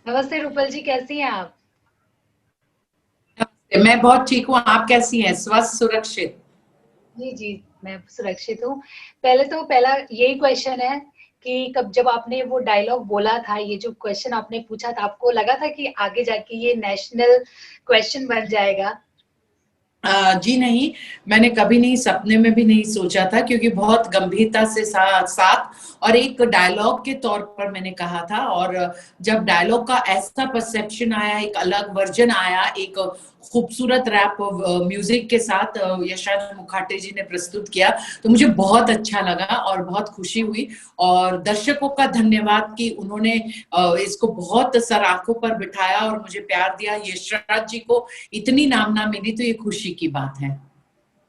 नमस्ते रूपल जी, कैसी हैं आप? मैं बहुत ठीक हूँ। आप कैसी हैं? स्वस्थ, सुरक्षित? जी, जी, मैं सुरक्षित हूँ। पहले तो पहला यही क्वेश्चन है कि कब जब आपने वो डायलॉग बोला था, ये जो क्वेश्चन आपने पूछा था, आपको लगा था कि आगे जाके ये नेशनल क्वेश्चन बन जाएगा? जी नहीं, मैंने कभी नहीं, सपने में भी नहीं सोचा था, क्योंकि बहुत गंभीरता से साथ और एक डायलॉग के तौर पर मैंने कहा था। और जब डायलॉग का ऐसा परसेप्शन आया, एक अलग वर्जन आया, एक खूबसूरत रैप म्यूजिक के साथ यशराज मुखाटे जी ने प्रस्तुत किया, तो मुझे बहुत अच्छा लगा और बहुत खुशी हुई। और दर्शकों का धन्यवाद कि उन्होंने इसको बहुत सर आंखों पर बिठाया और मुझे प्यार दिया। यशराज जी को इतनी नामना मिली, तो ये खुशी की बात है।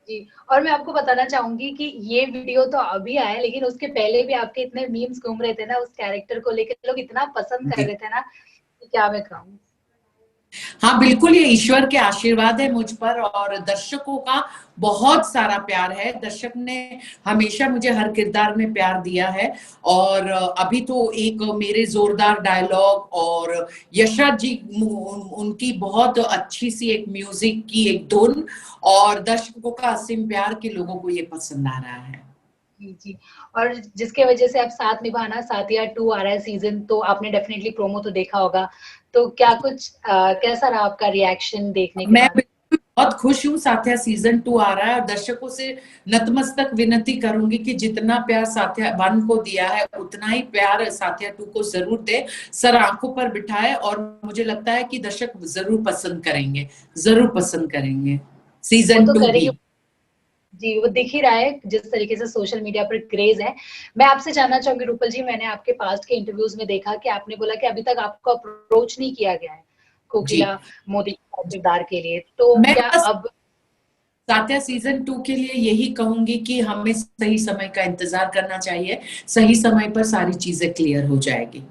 जी, और मैं आपको बताना चाहूँगी कि ये वीडियो तो अभी आया है, लेकिन उसके पहले भी आपके इतने मीम्स घूम रहे थे ना, उस कैरेक्टर को लेके लोग इतना पसंद कर जी। रहे थे ना, कि क्या मैं कहूँ। हाँ, बिल्कुल, ये ईश्वर के आशीर्वाद है मुझ पर और दर्शकों का बहुत सारा प्यार है। दर्शक ने हमेशा मुझे हर किरदार में प्यार दिया है। और अभी तो एक मेरे जोरदार डायलॉग और यशराज जी, उनकी बहुत अच्छी सी एक म्यूजिक की एक धुन और दर्शकों का असीम प्यार के लोगों को ये पसंद आ रहा है। जी, जी। और जिसके वजह से अब साथ निभाना साथिया 2 आ रहा है सीज़न, तो आपने डेफिनिटली प्रोमो तो देखा होगा। तो क्या कुछ कैसा रहा आपका रिएक्शन देखने के मैं बाद? बिल्कुल बहुत खुश हूँ। साथिया सीजन 2 आ रहा है और दर्शकों से नतमस्तक विनती करूंगी कि जितना प्यार साथिया 1 को दिया है, उतना ही प्यार साथिया 2 को जरूर दे, सर आंखों पर बिठाए। और मुझे लगता है कि दर्शक जरूर पसंद करेंगे, जरूर पसंद करेंगे वो सीजन तो 2 करेंगे। भी। जी, वो दिख ही रहा है जिस तरीके से सोशल मीडिया पर क्रेज़ है। मैं आपसे जानना चाहूँगी रूपल जी, मैंने आपके पास्ट के इंटरव्यूज़ में देखा कि आपने बोला कि अभी तक आपको अप्रोच नहीं किया गया है, जी। कोकिला मोदी का किरदार के लिए। तो मैं क्या बस अब साथिया सीजन 2 के लिए यही कहूंगी कि हमें सही समय का इंतजार करना चाहिए। सही समय पर सारी चीजें क्लियर हो जाएगी।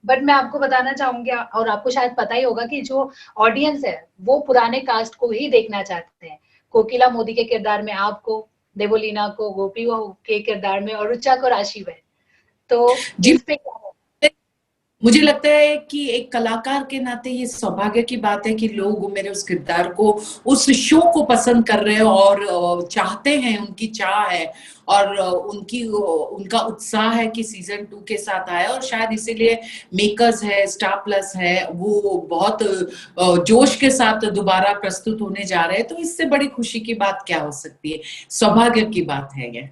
बट मैं आपको बताना चाहूँगी और आपको शायद पता ही होगा कि जो ऑडियंस है, वो पुराने कास्ट को ही देखना चाहते हैं। कोकिला मोदी के किरदार में आपको, देवोलीना को गोपी बहू के किरदार में और ऋचा को राशि में। तो जी। इस पे क्या है? मुझे लगता है कि एक कलाकार के नाते ये सौभाग्य की बात है कि लोग मेरे उस किरदार को, उस शो को पसंद कर रहे हैं और चाहते हैं, उनकी चाह है और उनका उत्साह है कि सीजन 2 के साथ आए। और शायद इसीलिए मेकर्स है, स्टार प्लस है, वो बहुत जोश के साथ दोबारा प्रस्तुत होने जा रहे हैं। तो इससे बड़ी खुशी की बात क्या हो सकती है? सौभाग्य की बात है ये।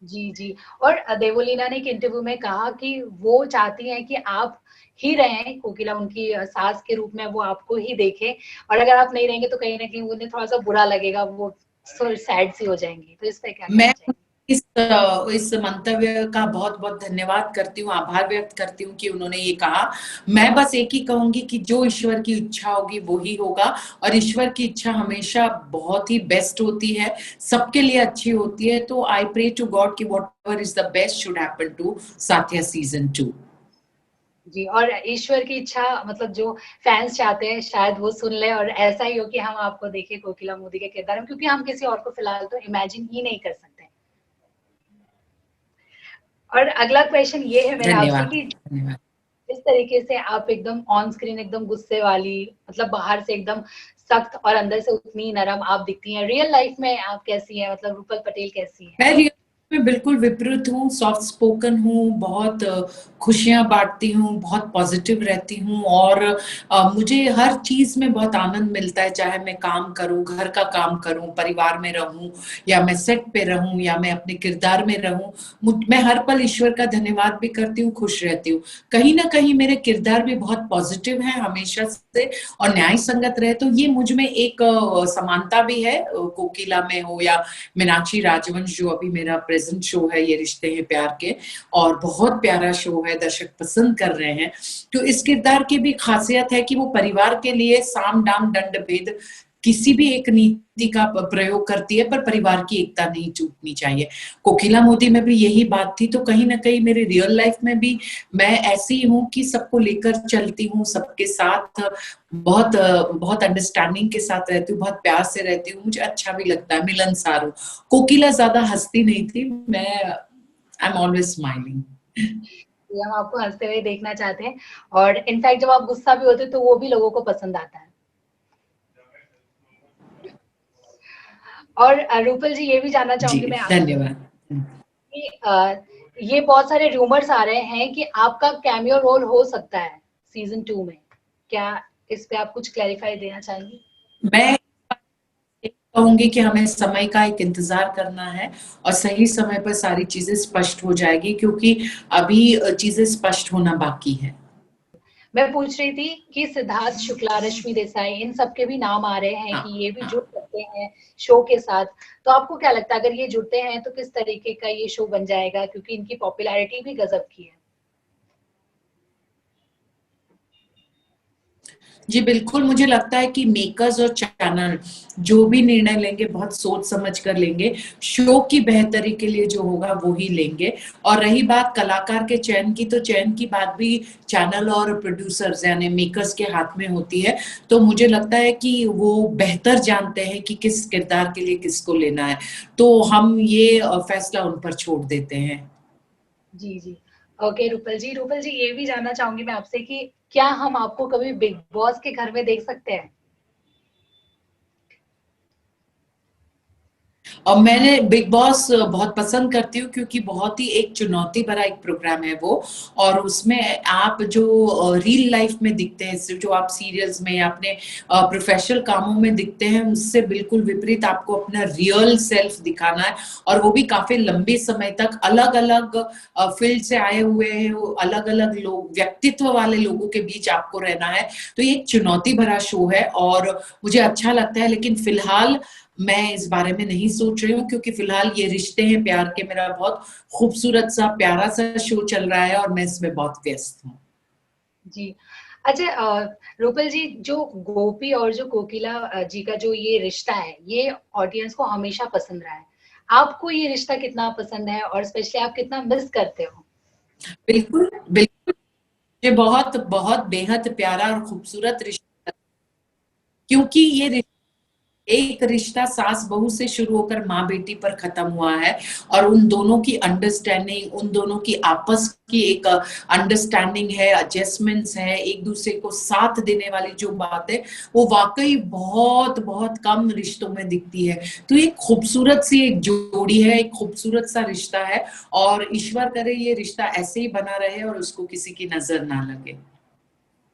जी, जी। और देवोलीना ने एक इंटरव्यू में कहा कि वो चाहती हैं कि आप ही रहें, कोकिला उनकी सास के रूप में वो आपको ही देखें और अगर आप नहीं रहेंगे तो कहीं न कहीं उन्हें थोड़ा-सा बुरा लगेगा, वो सैड सी हो जाएँगी। तो इस पे क्या कहना मैं चाहेंगी? इस मंतव्य का बहुत-बहुत धन्यवाद करती हूँ, आभार व्यक्त करती हूँ कि उन्होंने ये कहा। मैं बस एक ही कहूँगी कि जो ईश्वर की इच्छा होगी वो ही होगा और ईश्वर की इच्छा हमेशा बहुत ही बेस्ट होती है, सबके लिए अच्छी होती है। तो आई प्रे टू गॉड कि whatever is the best should happen to Saathiya season 2। जी, और ईश्वर की इच्छा मतलब जो फैन्स चाहते हैं शायद वो सुन लें और ऐसा ही हो कि हम आपको देखें कोकिला मोदी के किरदार में, क्योंकि हम किसी और को फिलहाल तो इमेजिन ही नहीं कर सकते। और अगला क्वेश्चन ये है मेरा आपसे धन्यवाद, कि धन्यवाद। जिस तरीके से आप एकदम ऑन स्क्रीन एकदम गुस्से वाली, मतलब बाहर से एकदम सख्त और अंदर से उतनी नरम आप दिखती हैं, रियल लाइफ में आप कैसी हैं? मतलब रूपल पटेल कैसी हैं? मैं रियल में बिल्कुल विपरीत हूँ, सॉफ्ट स्पोकन हूँ, बहुत खुशियाँ बाँटती हूँ, बहुत पॉज़िटिव रहती हूँ और मुझे हर चीज़ में बहुत आनंद मिलता है, चाहे मैं काम करूँ, घर का काम करूँ, परिवार में रहूँ या मैं सेट पे रहूँ या मैं अपने किरदार में रहूँ। मैं हर पल ईश्वर का धन्यवाद भी करती हूँ, खुश रहती हूँ। कहीं न कहीं मेरे किरदार भी बहुत पॉज़िटिव हैं हमेशा से और न्याय संगत रहे, तो ये मुझ में एक समानता भी है। कोकिला में हो या मीनाक्षी राजवंश, जो अभी मेरा प्रेजेंट शो है, ये रिश्ते हैं प्यार के, और बहुत प्यारा शो है, दर्शक पसंद कर रहे हैं। तो इस किरदार की भी खासियत है कि वो परिवार के लिए साम दाम दंड भेद किसी भी एक नीति का प्रयोग करती है, पर परिवार की एकता नहीं टूटनी चाहिए। कोकिला मोदी में भी यही बात थी। तो कहीं ना कहीं मेरे रियल लाइफ में भी मैं ऐसी हूँ कि सबको लेकर चलती हूँ, सबके साथ बहुत बहुत अंडरस्टैंडिंग के साथ रहती हूँ, बहुत प्यार से रहती हूँ, मुझे अच्छा भी लगता है, मिलनसार हूँ। कोकिला ज्यादा हंसती नहीं थी, मैं आई एम ऑलवेज स्माइलिंग। हम आपको हँसते हुए देखना चाहते हैं और इनफैक्ट जब आप गुस्सा भी होते हैं तो वो भी लोगों को पसंद आता है। और रूपल जी ये भी जानना जी, चाहूँगी मैं आपसे धन्यवाद। कि ये बहुत सारे रूमर्स आ रहे हैं कि आपका कैमियो रोल हो सकता है सीज़न 2 में। क्या इस पे आप कुछ क्लैरिफाई देना चाहेंगी? मैं कहूँगी कि हमें समय का एक इंतज़ार करना है और सही समय पर सारी चीज़ें स्पष्ट हो जाएगी क्योंकि अभी चीज़ें स्पष्ट होना बाकी है। मैं पूछ रही थी कि सिद्धार्थ शुक्ला, रश्मि देसाई इन सब के भी नाम आ रहे हैं हाँ, कि ये भी हाँ। जुड़ सकते हैं शो के साथ। तो आपको क्या लगता है अगर ये जुड़ते हैं तो किस तरीके का ये शो बन जाएगा? क्योंकि इनकी पॉपुलैरिटी भी गज़ब की है। जी, बिल्कुल मुझे लगता है कि मेकर्स और चैनल जो भी निर्णय लेंगे बहुत सोच समझ कर लेंगे। शो की बेहतरी के लिए जो होगा वो ही लेंगे और रही बात कलाकार के चयन की, तो चयन की बात भी चैनल और प्रोड्यूसर्स यानी मेकर्स के हाथ में होती है। तो मुझे लगता है कि वो बेहतर जानते हैं कि किस किरदार के लिए किसको लेना है। तो हम ये फैसला उन पर छोड़ देते हैं। जी, जी। ओके रूपल जी। रूपल जी ये भी जानना चाहूँगी मैं आपसे कि क्या हम आपको कभी बिग बॉस के घर में देख सकते हैं? और मैंने बिग बॉस बहुत पसंद करती हूँ क्योंकि बहुत ही एक चुनौती भरा एक प्रोग्राम है वो और उसमें आप जो रियल लाइफ में दिखते हैं जो आप सीरियल्स में या अपने प्रोफेशनल कामों में दिखते हैं उससे बिल्कुल विपरीत आपको अपना रियल सेल्फ दिखाना है और वो भी काफी लंबे समय तक अलग अलग फील्ड से आए हुए अलग अलग लोग व्यक्तित्व वाले लोगों के बीच आपको रहना है। तो ये एक चुनौती भरा शो है और मुझे अच्छा लगता है लेकिन फिलहाल मैं इस बारे में नहीं सोच रही हूँ क्योंकि फिलहाल ये रिश्ते हैं प्यार के मेरा बहुत खूबसूरत सा प्यारा सा शो चल रहा है और मैं इसमें बहुत व्यस्त हूँ। जी। अच्छा रूपल जी जो गोपी और जो कोकिला जी का जो ये रिश्ता है, ये ऑडियंस को हमेशा पसंद रहा है। आपको ये रिश्ता कितना पसंद है और स्पेशली आप कितना मिस करते हो? बिल्कुल, बिल्कुल ये बहुत बहुत बेहद प्यारा और खूबसूरत रिश्ता क्योंकि ये एक रिश्ता सास बहू से शुरू होकर माँ बेटी पर खत्म हुआ है और उन दोनों की अंडरस्टैंडिंग उन दोनों की आपस की एक अंडरस्टैंडिंग है एडजस्टमेंट्स है एक दूसरे को साथ देने वाली जो बात है वो वाकई बहुत बहुत कम रिश्तों में दिखती है। तो ये खूबसूरत सी एक जोड़ी है एक खूबसूरत सा रिश्ता है और ईश्वर करे ये रिश्ता ऐसे ही बना रहे और उसको किसी की नजर ना लगे।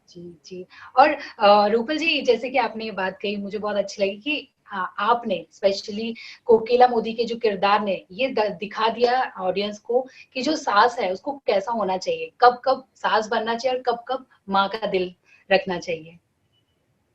जी, जी। और रूपल जी जैसे कि आपने ये बात कही मुझे बहुत अच्छी लगी कि हाँ, आपने स्पेशली कोकिला मोदी के जो किरदार ने ये दिखा दिया ऑडियंस को कि जो सास है उसको कैसा होना चाहिए, कब-कब सास बनना चाहिए और कब-कब माँ का दिल रखना चाहिए।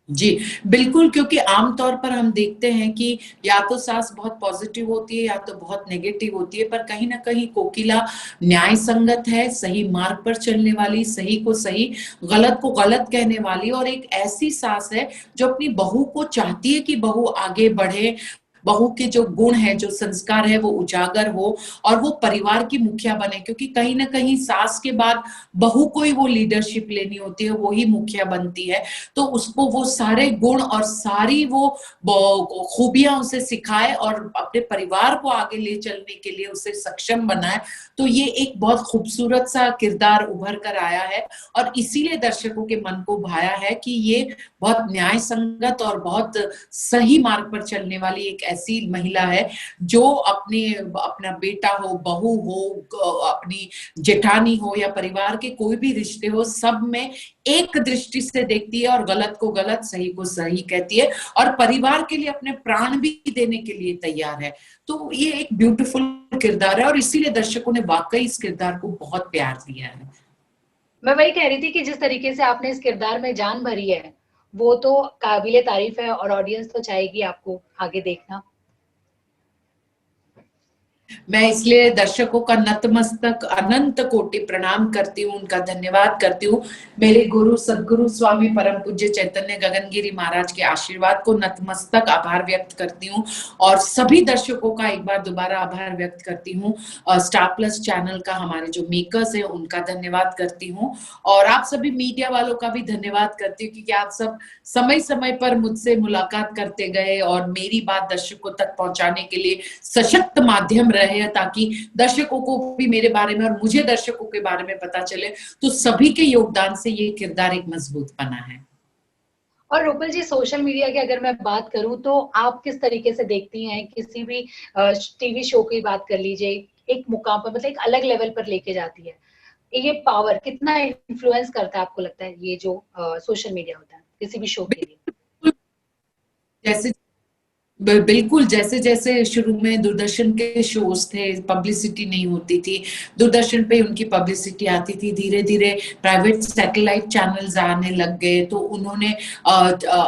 जी, बिल्कुल क्योंकि आम तौर पर हम देखते हैं कि या तो सास बहुत पॉज़िटिव होती है या तो बहुत नेगेटिव होती है, पर कहीं न कहीं कोकिला न्याय संगत है, सही मार्ग पर चलने वाली, सही को सही, गलत को गलत कहने वाली और एक ऐसी सास है जो अपनी बहू को चाहती है कि बहू आगे बढ़े, बहू के जो गुण हैं, जो संस्कार है वो उजागर हो और वो परिवार की मुखिया बने क्योंकि कहीं न कहीं सास के बाद बहू को ही वो लीडरशिप लेनी होती है, वो ही मुखिया बनती है। तो उसको वो सारे गुण और सारी वो खूबियां उसे सिखाए और अपने परिवार को आगे ले चलने के लिए उसे सक्षम बनाए। तो ये एक बहुत खूबसूरत सा किरदार उभर कर आया है और इसीलिए दर्शकों के मन को भाया है कि ये बहुत न्याय संगत और बहुत सही मार्ग पर चलने वाली एक ऐसी महिला है जो अपना बेटा हो बहू हो अपनी जेठानी हो या परिवार के कोई भी रिश्ते हो सब में एक दृष्टि से देखती है और गलत को गलत सही को सही कहती है और परिवार के लिए अपने प्राण भी देने के लिए तैयार है। तो ये एक ब्यूटीफुल किरदार है और इसीलिए दर्शकों ने वाकई इस किरदार को बहुत प्यार दिया है। मैं वही कह रही थी कि जिस तरीके से आपने इस किरदार में जान भरी है, वो तो काबिले तारीफ है और ऑडियंस तो चाहेगी आपको आगे देखना। मैं इसलिए दर्शकों का नतमस्तक अनंत कोटि प्रणाम करती हूँ उनका धन्यवाद करती हूँ। मेरे गुरु सदगुरु स्वामी परम पूज्य चैतन्य गगनगिरी महाराज के आशीर्वाद को नतमस्तक आभार व्यक्त करती हूँ और सभी दर्शकों का एक बार दोबारा आभार व्यक्त करती हूँ। स्टार प्लस चैनल का हमारे जो मेकर्स है उनका धन्यवाद करती हूँ और आप सभी मीडिया वालों का भी धन्यवाद करती हूँ क्योंकि आप सब समय समय पर मुझसे मुलाकात करते गए और मेरी बात दर्शकों तक पहुंचाने के लिए सशक्त माध्यम रहे ताकि दर्शकों को भी मेरे बारे में और मुझे दर्शकों के बारे में पता चले। तो सभी के योगदान से ये किरदार एक मजबूत बना है। और रूपल जी, सोशल मीडिया की अगर मैं बात करूं तो आप किस तरीके से देखती हैं? किसी भी टीवी शो की बात कर लीजिए, एक मुकाम पर मतलब एक अलग लेवल पर लेके जाती है, ये पावर कितना इन्फ्लुएंस करता है आपको लगता है ये जो सोशल मीडिया होता है किसी भी शो के लिए? जैसे बिल्कुल, जैसे-जैसे शुरू में दूरदर्शन के शोज़ थे, पब्लिसिटी नहीं होती थी, दूरदर्शन पे उनकी पब्लिसिटी आती थी, धीरे-धीरे प्राइवेट सैटेलाइट चैनल्स आने लग गए, तो उन्होंने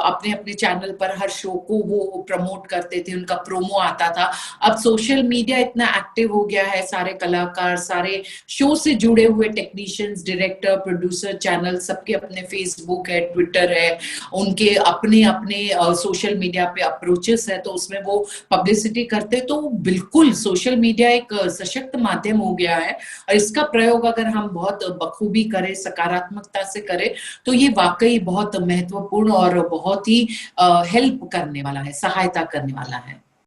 अपने-अपने चैनल पर हर शो को वो प्रमोट करते थे, उनका प्रोमो आता था। अब सोशल मीडिया इतना एक्टिव हो गया है, सारे कलाकार, सारे शो से जुड़े हुए टेक्नीशियंस, डायरेक्टर, प्रोड्यूसर, चैनल सबके अपने फेसबुक है, ट्विटर है, उनके अपने-अपने सोशल मीडिया पे अप्रोचेस है, तो उसमें वो पब्लिसिटी करते हैं। तो बिल्कुल सोशल मीडिया एक सशक्त माध्यम हो गया है और इसका प्रयोग अगर हम बहुत बखूबी करें, सकारात्मकता से करें, तो ये वाकई बहुत महत्वपूर्ण और बहुत ही हेल्प करने वाला है, सहायता करने वाला है।